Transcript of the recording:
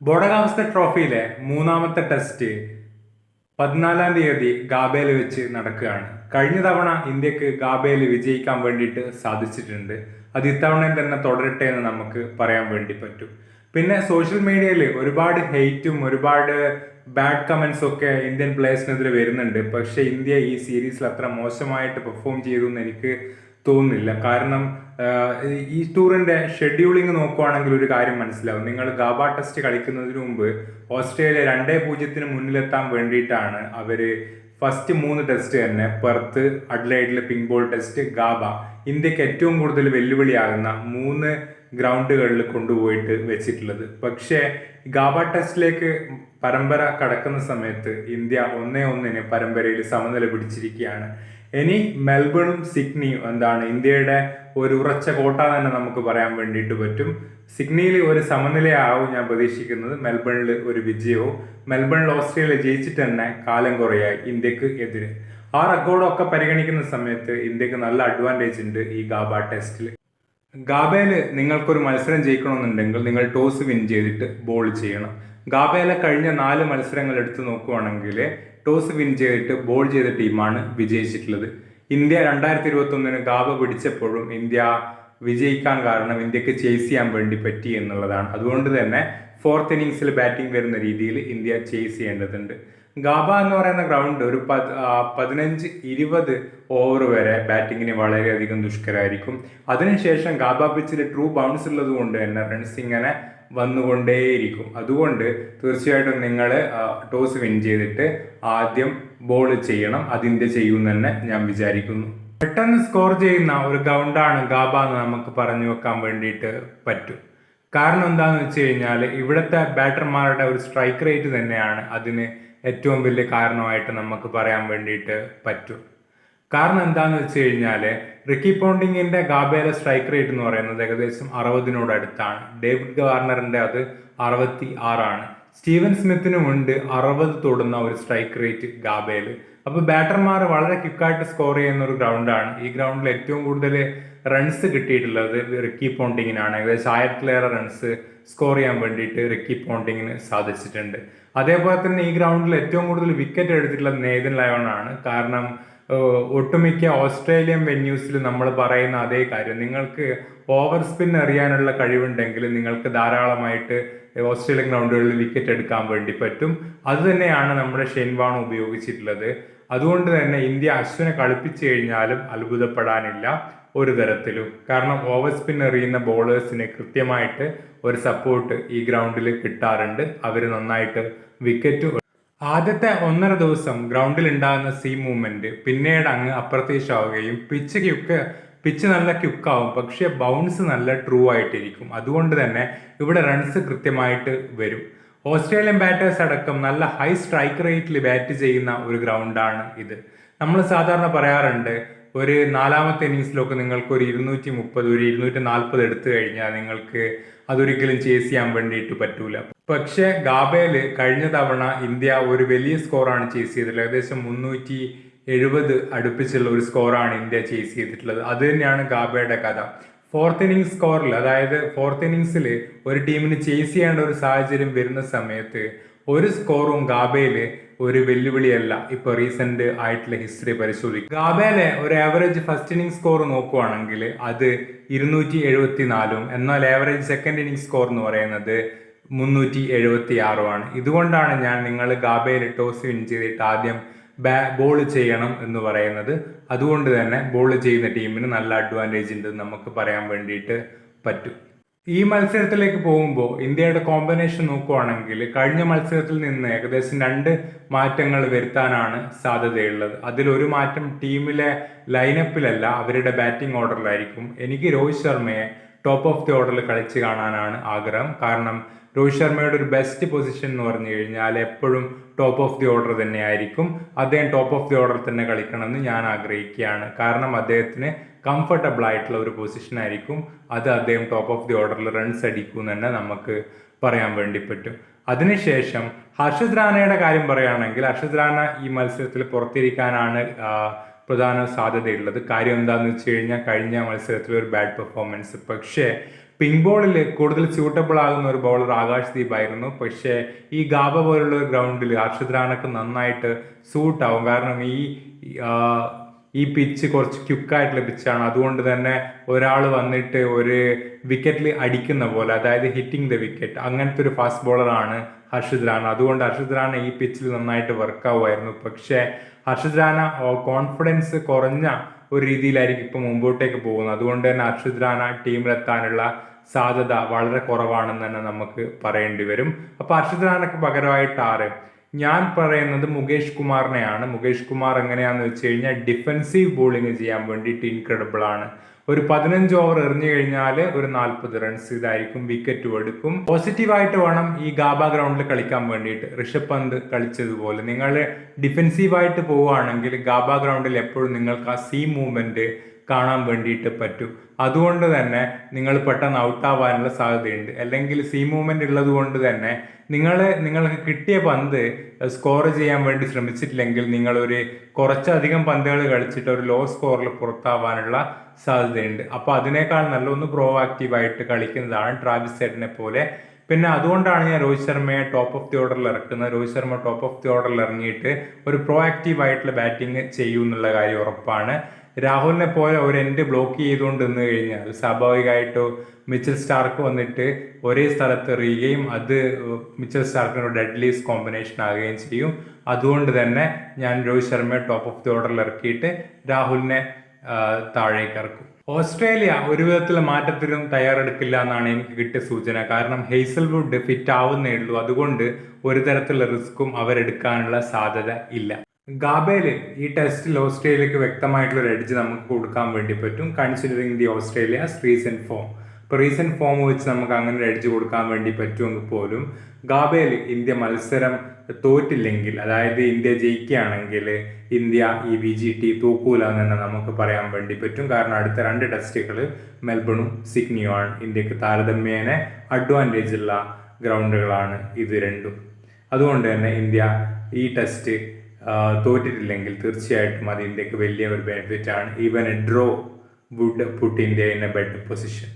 ബോഡഗാവസ്കർ ട്രോഫിയിലെ മൂന്നാമത്തെ ടെസ്റ്റ് 14-ാം തീയതി ഗാബയിൽ വെച്ച് നടക്കുകയാണ്. കഴിഞ്ഞ തവണ ഇന്ത്യക്ക് ഗാബയിൽ വിജയിക്കാൻ വേണ്ടിയിട്ട് സാധിച്ചിട്ടുണ്ട്. അത് ഇത്തവണയും തന്നെ തുടരട്ടെ എന്ന് നമുക്ക് പറയാൻ വേണ്ടി പറ്റും. പിന്നെ സോഷ്യൽ മീഡിയയിൽ ഒരുപാട് ഹെയ്റ്റും ഒരുപാട് ബാഡ് കമന്റ്സും ഒക്കെ ഇന്ത്യൻ പ്ലേയേഴ്സിനെതിരെ വരുന്നുണ്ട്. പക്ഷെ ഇന്ത്യ ഈ സീരീസിൽ അത്ര മോശമായിട്ട് പെർഫോം ചെയ്തു എന്ന് എനിക്ക് തോന്നുന്നില്ല. കാരണം ഈ ടൂറിന്റെ ഷെഡ്യൂളിംഗ് നോക്കുവാണെങ്കിൽ ഒരു കാര്യം മനസ്സിലാവും. നിങ്ങൾ ഗാബ ടെസ്റ്റ് കളിക്കുന്നതിന് മുമ്പ് ഓസ്ട്രേലിയ 2-0 മുന്നിലെത്താൻ വേണ്ടിയിട്ടാണ് അവര് ഫസ്റ്റ് 3 ടെസ്റ്റ് തന്നെ പെർത്ത്, അഡ്ലൈഡിലെ പിങ്ക് ബോൾ ടെസ്റ്റ്, ഗാബ ഇന്ത്യക്ക് ഏറ്റവും കൂടുതൽ വെല്ലുവിളിയാകുന്ന 3 ഗ്രൗണ്ടുകളിൽ കൊണ്ടുപോയിട്ട് വെച്ചിട്ടുള്ളത്. പക്ഷേ ഗാബ ടെസ്റ്റിലേക്ക് പരമ്പര കടക്കുന്ന സമയത്ത് ഇന്ത്യ 1-1 പരമ്പരയിൽ സമനില പിടിച്ചിരിക്കുകയാണ്. ഇനി മെൽബണും സിഡ്നിയും ഇന്ത്യയുടെ ഒരു ഉറച്ച കോട്ട തന്നെ നമുക്ക് പറയാൻ വേണ്ടിയിട്ട് പറ്റും. സിഡ്നിയിൽ ഒരു സമനിലയാവും ഞാൻ പ്രതീക്ഷിക്കുന്നത്, മെൽബണിൽ ഒരു വിജയവും. മെൽബണിൽ ഓസ്ട്രേലിയ ജയിച്ചിട്ട് തന്നെ കാലം കുറയായി ഇന്ത്യക്ക് എതിരെ. ആ റെക്കോർഡൊക്കെ പരിഗണിക്കുന്ന സമയത്ത് ഇന്ത്യക്ക് നല്ല അഡ്വാൻറ്റേജ് ഉണ്ട് ഈ ഗാബ ടെസ്റ്റിൽ. ഗാബയിൽ നിങ്ങൾക്കൊരു മത്സരം ജയിക്കണമെന്നുണ്ടെങ്കിൽ നിങ്ങൾ ടോസ് വിൻ ചെയ്തിട്ട് ബോൾ ചെയ്യണം. ഗാബയിലെ കഴിഞ്ഞ 4 മത്സരങ്ങൾ എടുത്തു നോക്കുവാണെങ്കിൽ ടോസ് വിൻ ചെയ്തിട്ട് ബോൾ ചെയ്ത ടീമാണ് വിജയിച്ചിട്ടുള്ളത്. ഇന്ത്യ 2021 ഗാബ പിടിച്ചപ്പോഴും ഇന്ത്യ വിജയിക്കാൻ കാരണം ഇന്ത്യക്ക് ചേസ് ചെയ്യാൻ വേണ്ടി പറ്റി എന്നുള്ളതാണ്. അതുകൊണ്ട് തന്നെ 4th ഇന്നിങ്സിൽ ബാറ്റിംഗ് വരുന്ന രീതിയിൽ ഇന്ത്യ ചേസ് ചെയ്യേണ്ടതുണ്ട്. ഗാബ എന്ന് പറയുന്ന ഗ്രൗണ്ട് ഒരു 15-20 ഓവർ വരെ ബാറ്റിങ്ങിന് വളരെയധികം ദുഷ്കരമായിരിക്കും. അതിനുശേഷം ഗാബ പിച്ചിൽ ട്രൂ ബൗൺസ് ഉള്ളത് കൊണ്ട് തന്നെ റൺസ് ഇങ്ങനെ വന്നുകൊണ്ടേയിരിക്കും. അതുകൊണ്ട് തീർച്ചയായിട്ടും നിങ്ങൾ ടോസ് വിൻ ചെയ്തിട്ട് ആദ്യം ബോൾ ചെയ്യണം. അതിൻ്റെ ചെയ്യുമെന്ന് തന്നെ ഞാൻ വിചാരിക്കുന്നു. പെട്ടെന്ന് സ്കോർ ചെയ്യുന്ന ഒരു ഗ്രൗണ്ടാണ് ഗാബ എന്ന് നമുക്ക് പറഞ്ഞു വെക്കാൻ വേണ്ടിയിട്ട് പറ്റും. കാരണം എന്താണെന്ന് വെച്ച് കഴിഞ്ഞാൽ ഇവിടുത്തെ ബാറ്റർമാരുടെ ഒരു സ്ട്രൈക്ക് റേറ്റ് തന്നെയാണ് അതിന് ഏറ്റവും വലിയ കാരണമായിട്ട് നമുക്ക് പറയാൻ വേണ്ടിയിട്ട് പറ്റും. കാരണം എന്താണെന്ന് വെച്ച് കഴിഞ്ഞാൽ റിക്കി പോണ്ടിങ്ങിന്റെ ഗാബയിലെ സ്ട്രൈക്ക് റേറ്റ് എന്ന് പറയുന്നത് ഏകദേശം 60 അടുത്താണ്. ഡേവിഡ് വാർണറിന്റെ അത് 66. സ്റ്റീവൻ സ്മിത്തിനുമുണ്ട് 60 തൊടുന്ന ഒരു സ്ട്രൈക്ക് റേറ്റ് ഗാബയിൽ. അപ്പോൾ ബാറ്റർമാർ വളരെ ക്വിക്കായിട്ട് സ്കോർ ചെയ്യുന്ന ഒരു ഗ്രൗണ്ടാണ്. ഈ ഗ്രൗണ്ടിൽ ഏറ്റവും കൂടുതൽ റൺസ് കിട്ടിയിട്ടുള്ളത് റിക്കി പോണ്ടിങ്ങിനാണ്. ഏകദേശം 1000-ലേറെ റൺസ് സ്കോർ ചെയ്യാൻ വേണ്ടിയിട്ട് റിക്കി പോണ്ടിങ്ങിന് സാധിച്ചിട്ടുണ്ട്. അതേപോലെ തന്നെ ഈ ഗ്രൗണ്ടിൽ ഏറ്റവും കൂടുതൽ വിക്കറ്റ് എടുത്തിട്ടുള്ളത് നേതൻ ലയോൺ ആണ്. കാരണം ഒട്ടുമിക്ക ഓസ്ട്രേലിയൻ വെന്യൂസിൽ നമ്മൾ പറയുന്ന അതേ കാര്യം, നിങ്ങൾക്ക് ഓവർ സ്പിൻ എറിയാനുള്ള കഴിവുണ്ടെങ്കിൽ നിങ്ങൾക്ക് ധാരാളമായിട്ട് ഓസ്ട്രേലിയൻ ഗ്രൗണ്ടുകളിൽ വിക്കറ്റ് എടുക്കാൻ വേണ്ടി പറ്റും. അത് തന്നെയാണ് നമ്മുടെ ഷെയ്ൻ വാൺ ഉപയോഗിച്ചിട്ടുള്ളത്. അതുകൊണ്ട് തന്നെ ഇന്ത്യ അശ്വിനെ കളിപ്പിച്ചു കഴിഞ്ഞാലും അത്ഭുതപ്പെടാനില്ല ഒരു തരത്തിലും. കാരണം ഓവർ സ്പിൻ എറിയുന്ന ബോളേഴ്സിന് കൃത്യമായിട്ട് ഒരു സപ്പോർട്ട് ഈ ഗ്രൗണ്ടിൽ കിട്ടാറുണ്ട്. അവർ നന്നായിട്ട് വിക്കറ്റ് ആദ്യത്തെ 1.5 ദിവസം ഗ്രൗണ്ടിൽ ഉണ്ടാകുന്ന സീ മൂവ്മെന്റ് പിന്നീട് അങ്ങ് അപ്രത്യക്ഷമാവുകയും പിച്ച് നല്ല ക്യുക്കാവും, പക്ഷെ ബൗൺസ് നല്ല ട്രൂ ആയിട്ടിരിക്കും. അതുകൊണ്ട് തന്നെ ഇവിടെ റൺസ് കൃത്യമായിട്ട് വരും. ഓസ്ട്രേലിയൻ ബാറ്റേഴ്സ് അടക്കം നല്ല ഹൈ സ്ട്രൈക്ക് റേറ്റിൽ ബാറ്റ് ചെയ്യുന്ന ഒരു ഗ്രൗണ്ടാണ് ഇത്. നമ്മൾ സാധാരണ പറയാറുണ്ട് ഒരു 4ാമത്തെ ഇന്നിങ്സിലൊക്കെ നിങ്ങൾക്ക് ഒരു 230, ഒരു 240 എടുത്തു കഴിഞ്ഞാൽ നിങ്ങൾക്ക് അതൊരിക്കലും ചേസ് ചെയ്യാൻ വേണ്ടിയിട്ട് പറ്റൂല. പക്ഷെ ഗാബയിൽ കഴിഞ്ഞ തവണ ഇന്ത്യ ഒരു വലിയ സ്കോറാണ് ചേസ് ചെയ്തിട്ടുള്ളത്. ഏകദേശം 370 അടുപ്പിച്ചുള്ള ഒരു സ്കോറാണ് ഇന്ത്യ ചേസ് ചെയ്തിട്ടുള്ളത്. അത് തന്നെയാണ് ഗാബയുടെ കഥ. 4th ഇന്നിങ്സ് സ്കോറിൽ, അതായത് 4th ഇന്നിങ്സിൽ ഒരു ടീമിന് ചേസ് ചെയ്യേണ്ട ഒരു സാഹചര്യം വരുന്ന സമയത്ത് ഒരു സ്കോറും ഗാബയിൽ ഒരു വെല്ലുവിളിയല്ല. ഇപ്പൊ റീസെന്റ് ആയിട്ടുള്ള ഹിസ്റ്ററി പരിശോധിക്കും. ഗാബയിലെ ഒരു ആവറേജ് ഫസ്റ്റ് ഇന്നിംഗ് സ്കോർ നോക്കുവാണെങ്കിൽ അത് 274, എന്നാൽ ആവറേജ് സെക്കൻഡ് ഇന്നിംഗ് സ്കോർ എന്ന് പറയുന്നത് 376. ഇതുകൊണ്ടാണ് ഞാൻ നിങ്ങൾ ഗാബയിൽ ടോസ് വിൻ ചെയ്തിട്ട് ആദ്യം ബോൾ ചെയ്യണം എന്ന് പറയുന്നത്. അതുകൊണ്ട് തന്നെ ബോൾ ചെയ്യുന്ന ടീമിന് നല്ല അഡ്വാൻറ്റേജ് ഉണ്ട് നമുക്ക് പറയാൻ വേണ്ടിയിട്ട് പറ്റും. ഈ മത്സരത്തിലേക്ക് പോകുമ്പോൾ ഇന്ത്യയുടെ കോമ്പിനേഷൻ നോക്കുവാണെങ്കിൽ കഴിഞ്ഞ മത്സരത്തിൽ നിന്ന് ഏകദേശം 2 മാറ്റങ്ങൾ വരുത്താനാണ് സാധ്യതയുള്ളത്. അതിലൊരു മാറ്റം ടീമിലെ ലൈനപ്പിലല്ല, അവരുടെ ബാറ്റിംഗ് ഓർഡറിലായിരിക്കും. എനിക്ക് രോഹിത് ശർമ്മയെ ടോപ്പ് ഓഫ് ദി ഓർഡറിൽ കളിച്ച് കാണാനാണ് ആഗ്രഹം. കാരണം രോഹിത് ശർമ്മയുടെ ഒരു ബെസ്റ്റ് പൊസിഷൻ എന്ന് പറഞ്ഞു കഴിഞ്ഞാൽ എപ്പോഴും ടോപ്പ് ഓഫ് ദി ഓർഡർ തന്നെയായിരിക്കും. അദ്ദേഹം ടോപ്പ് ഓഫ് ദി ഓർഡർ തന്നെ കളിക്കണമെന്ന് ഞാൻ ആഗ്രഹിക്കുകയാണ്. കാരണം അദ്ദേഹത്തിന് കംഫർട്ടബിൾ ആയിട്ടുള്ള ഒരു പൊസിഷൻ ആയിരിക്കും അത്. അദ്ദേഹം ടോപ്പ് ഓഫ് ദി ഓർഡറിൽ റൺസ് അടിക്കും എന്ന് തന്നെ നമുക്ക് പറയാൻ വേണ്ടി പറ്റും. അതിനുശേഷം ഹർഷദ് റാനയുടെ കാര്യം പറയുകയാണെങ്കിൽ ഹർഷദ് റാന ഈ മത്സരത്തിൽ പുറത്തിരിക്കാനാണ് പ്രധാന സാധ്യതയുള്ളത്. കാര്യം എന്താണെന്ന് വെച്ച് കഴിഞ്ഞാൽ കഴിഞ്ഞ മത്സരത്തിൽ ഒരു ബാഡ് പെർഫോമൻസ്. പക്ഷേ പിങ്ക് ബോളിൽ കൂടുതൽ സ്യൂട്ടബിൾ ആകുന്ന ഒരു ബൗളർ ആകാശ് ദീപ് ആയിരുന്നു. പക്ഷേ ഈ ഗാബ പോലുള്ള ഒരു ഗ്രൗണ്ടിൽ ഹർഷിത് റാണക്ക് നന്നായിട്ട് സൂട്ട് ആവും. കാരണം ഈ പിച്ച് കുറച്ച് ക്വിക്കായിട്ടുള്ള പിച്ചാണ്. അതുകൊണ്ട് തന്നെ ഒരാൾ വന്നിട്ട് ഒരു വിക്കറ്റിൽ അടിക്കുന്ന പോലെ, അതായത് ഹിറ്റിംഗ് ദ വിക്കറ്റ്, അങ്ങനത്തെ ഒരു ഫാസ്റ്റ് ബോളറാണ് ഹർഷിത് റാണ. അതുകൊണ്ട് ഹർഷിത് റാണ ഈ പിച്ചിൽ നന്നായിട്ട് വർക്കാവുമായിരുന്നു. പക്ഷേ ഹർഷിത് റാണ കോൺഫിഡൻസ് കുറഞ്ഞ ഒരു രീതിയിലായിരിക്കും ഇപ്പം മുമ്പോട്ടേക്ക് പോകുന്നത്. അതുകൊണ്ട് തന്നെ ഹർഷിത് റാണ ടീമിലെത്താനുള്ള സാധ്യത വളരെ കുറവാണെന്ന് തന്നെ നമുക്ക് പറയേണ്ടി വരും. അപ്പോൾ ഹർഷിത് റാണക്ക് പകരമായിട്ട് ആറ്, ഞാൻ പറയുന്നത് മുകേഷ് കുമാറിനെയാണ്. മുകേഷ് കുമാർ എങ്ങനെയാണെന്ന് വെച്ച് കഴിഞ്ഞാൽ ഡിഫെൻസീവ് ബോളിംഗ് ചെയ്യാൻ വേണ്ടിയിട്ട് ഇൻക്രെഡിബിൾ ആണ്. ഒരു 15 ഓവർ എറിഞ്ഞു കഴിഞ്ഞാൽ ഒരു 40 റൺസ് ഇതായിരിക്കും, വിക്കറ്റ് എടുക്കും. പോസിറ്റീവായിട്ട് വേണം ഈ ഗാബ ഗ്രൗണ്ടിൽ കളിക്കാൻ വേണ്ടിയിട്ട്. ഋഷഭ് പന്ത് കളിച്ചതുപോലെ നിങ്ങൾ ഡിഫെൻസീവായിട്ട് പോവുകയാണെങ്കിൽ ഗാബ ഗ്രൗണ്ടിൽ എപ്പോഴും നിങ്ങൾക്ക് ആ സീം മൂവ്മെന്റ് കാണാൻ വേണ്ടിയിട്ട് പറ്റും. അതുകൊണ്ട് തന്നെ നിങ്ങൾ പെട്ടെന്ന് ഔട്ടാവാനുള്ള സാധ്യതയുണ്ട്. അല്ലെങ്കിൽ സീ മൂവ്മെന്റ് ഉള്ളത് കൊണ്ട് തന്നെ നിങ്ങൾക്ക് കിട്ടിയ പന്ത് സ്കോർ ചെയ്യാൻ വേണ്ടി ശ്രമിച്ചിട്ടില്ലെങ്കിൽ നിങ്ങളൊരു കുറച്ചധികം പന്തുകൾ കളിച്ചിട്ട് ഒരു ലോ സ്കോറിൽ പുറത്താവാനുള്ള സാധ്യതയുണ്ട്. അപ്പോൾ അതിനേക്കാൾ നല്ല ഒന്ന് പ്രോ ആക്റ്റീവായിട്ട് കളിക്കുന്നതാണ് ട്രാവിസ് ഹെഡിനെ പോലെ. പിന്നെ അതുകൊണ്ടാണ് ഞാൻ രോഹിത് ശർമ്മയെ ടോപ്പ് ഓഫ് ദി ഓർഡറിൽ ഇറക്കുന്നത്. Rohit Sharma top of the ഓർഡറിൽ ഇറങ്ങിയിട്ട് ഒരു പ്രോ ആക്റ്റീവ് ആയിട്ടുള്ള ബാറ്റിംഗ് ചെയ്യും എന്നുള്ള കാര്യം ഉറപ്പാണ്. രാഹുലിനെ പോലെ ഒരു എൻഡ് ബ്ലോക്ക് ചെയ്തുകൊണ്ട് നിന്ന് കഴിഞ്ഞാൽ സ്വാഭാവികമായിട്ടോ മിച്ചൽ സ്റ്റാർക്ക് വന്നിട്ട് ഒരേ സ്ഥലത്ത് എറിയുകയും അത് മിച്ചൽ സ്റ്റാർക്കിനൊരു ഡെഡ്ലീസ് കോമ്പിനേഷൻ ആകുകയും ചെയ്യും. അതുകൊണ്ട് തന്നെ ഞാൻ രോഹിത് ശർമ്മയെ ടോപ്പ് ഓഫ് ദി ഓർഡറിൽ ഇറക്കിയിട്ട് രാഹുലിനെ താഴേക്ക് ഇറക്കും. ഓസ്ട്രേലിയ ഒരു വിധത്തിലുള്ള മാറ്റത്തിനും തയ്യാറെടുക്കില്ല എന്നാണ് എനിക്ക് കിട്ടിയ സൂചന. കാരണം ഹെയ്സൽവുഡ് ഫിറ്റ് ആവുന്നേ ഉള്ളൂ. അതുകൊണ്ട് ഒരു തരത്തിലുള്ള റിസ്ക്കും അവരെടുക്കാനുള്ള സാധ്യത ഇല്ല. ഗാബയിൽ ഈ ടെസ്റ്റിൽ ഓസ്ട്രേലിയക്ക് വ്യക്തമായിട്ടുള്ള ഒരു എഡ്ജ് നമുക്ക് കൊടുക്കാൻ വേണ്ടി പറ്റും, കൺസിഡറിങ് ദി ഓസ്ട്രേലിയാസ് റീസെന്റ് ഫോം. ഇപ്പോൾ റീസെന്റ് ഫോം വെച്ച് നമുക്ക് അങ്ങനെ ഒരു എഡ്ജ് കൊടുക്കാൻ വേണ്ടി പറ്റുമെങ്കിൽ പോലും ഗാബയിൽ ഇന്ത്യ മത്സരം തോറ്റില്ലെങ്കിൽ, അതായത് ഇന്ത്യ ജയിക്കുകയാണെങ്കിൽ ഇന്ത്യ ഈ VGT തൂക്കൂല എന്ന് തന്നെ നമുക്ക് പറയാൻ വേണ്ടി പറ്റും. കാരണം അടുത്ത 2 ടെസ്റ്റുകൾ മെൽബണും സിഡ്നിയുമാണ്. ഇന്ത്യക്ക് താരതമ്യേന അഡ്വാൻറ്റേജ് ഉള്ള ഗ്രൗണ്ടുകളാണ് ഇത് രണ്ടും. അതുകൊണ്ട് തന്നെ ഇന്ത്യ ഈ ടെസ്റ്റ് തോറ്റിട്ടില്ലെങ്കിൽ തീർച്ചയായിട്ടും അത് ഇന്ത്യക്ക് വലിയ ഒരു ബെനിഫിറ്റ് ആണ്. Even a draw would put India in a better position.